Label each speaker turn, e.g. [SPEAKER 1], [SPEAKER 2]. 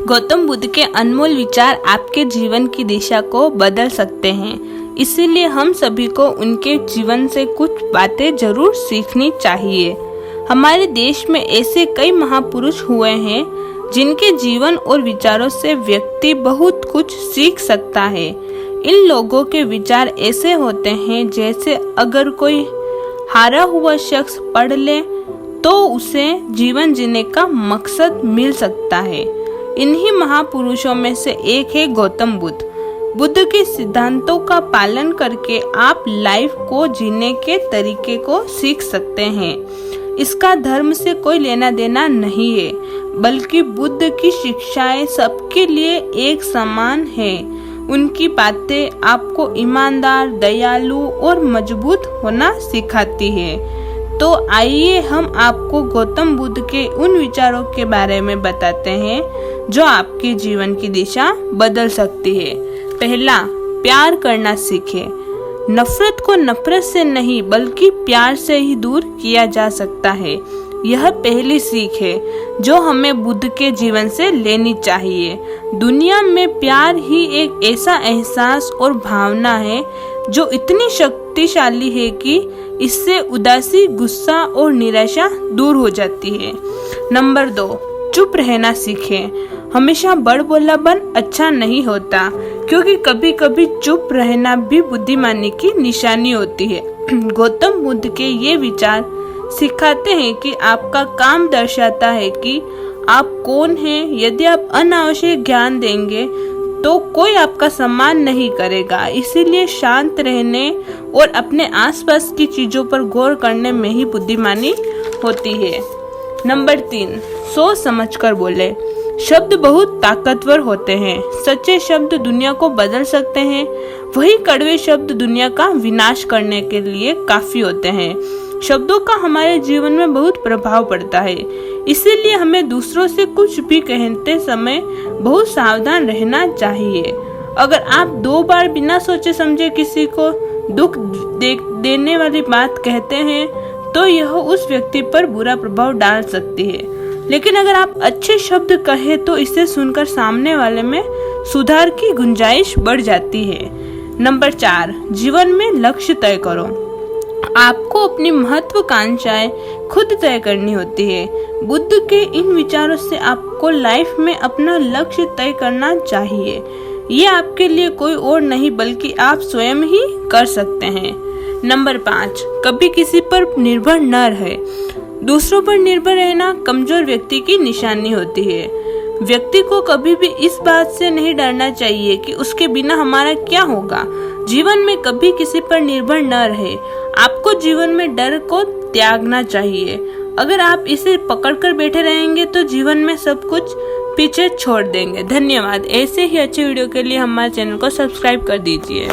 [SPEAKER 1] गौतम बुद्ध के अनमोल विचार आपके जीवन की दिशा को बदल सकते हैं। इसीलिए हम सभी को उनके जीवन से कुछ बातें जरूर सीखनी चाहिए। हमारे देश में ऐसे कई महापुरुष हुए हैं जिनके जीवन और विचारों से व्यक्ति बहुत कुछ सीख सकता है। इन लोगों के विचार ऐसे होते हैं जैसे अगर कोई हारा हुआ शख्स पढ़ ले तो उसे जीवन जीने का मकसद मिल सकता है। इन्हीं महापुरुषों में से एक है गौतम बुद्ध। बुद्ध के सिद्धांतों का पालन करके आप लाइफ को जीने के तरीके को सीख सकते हैं। इसका धर्म से कोई लेना देना नहीं है, बल्कि बुद्ध की शिक्षाएं सबके लिए एक समान है। उनकी बातें आपको ईमानदार, दयालु और मजबूत होना सिखाती है। तो आइए हम आपको गौतम बुद्ध के उन विचारों के बारे में बताते हैं जो आपके जीवन की दिशा बदल सकती है। पहला, प्यार करना सीखें। नफरत को नफरत से नहीं बल्कि प्यार से ही दूर किया जा सकता है। यह पहली सीख है जो हमें बुद्ध के जीवन से लेनी चाहिए। दुनिया में प्यार ही एक ऐसा एहसास और भावना है जो इतनी शक्तिशाली है कि इससे उदासी, गुस्सा और निराशा दूर हो जाती है। नंबर 2, चुप रहना सीखें। हमेशा बड़बोलापन अच्छा नहीं होता, क्योंकि कभी कभी चुप रहना भी बुद्धिमानी की निशानी होती है। गौतम बुद्ध के ये विचार सिखाते हैं कि आपका काम दर्शाता है कि आप कौन हैं। यदि आप अनावश्यक ज्ञान देंगे तो कोई आपका सम्मान नहीं करेगा। इसीलिए शांत रहने और अपने आसपास की चीजों पर गौर करने में ही बुद्धिमानी होती है। नंबर 3, सोच समझकर बोले। शब्द बहुत ताकतवर होते हैं। सच्चे शब्द दुनिया को बदल सकते हैं, वही कड़वे शब्द दुनिया का विनाश करने के लिए काफी होते हैं। शब्दों का हमारे जीवन में बहुत प्रभाव पड़ता है, इसीलिए हमें दूसरों से कुछ भी कहते समय बहुत सावधान रहना चाहिए। अगर आप 2 बार बिना सोचे समझे किसी को दुख देने वाली बात कहते हैं तो यह उस व्यक्ति पर बुरा प्रभाव डाल सकती है। लेकिन अगर आप अच्छे शब्द कहे तो इसे सुनकर सामने वाले में सुधार की गुंजाइश बढ़ जाती है। नंबर 4, जीवन में लक्ष्य तय करो। आपको अपनी महत्वाकांक्षाएं खुद तय करनी होती है। बुद्ध के इन विचारों से आपको लाइफ में अपना लक्ष्य तय करना चाहिए। ये आपके लिए कोई और नहीं बल्कि आप स्वयं ही कर सकते हैं। नंबर 5, कभी किसी पर निर्भर न रहे। दूसरों पर निर्भर रहना कमजोर व्यक्ति की निशानी होती है। व्यक्ति को कभी भी इस बात से नहीं डरना चाहिए कि उसके बिना हमारा क्या होगा। जीवन में कभी किसी पर निर्भर न रहे। आपको जीवन में डर को त्यागना चाहिए। अगर आप इसे पकड़कर बैठे रहेंगे तो जीवन में सब कुछ पीछे छोड़ देंगे। धन्यवाद। ऐसे ही अच्छे वीडियो के लिए हमारे चैनल को सब्सक्राइब कर दीजिए।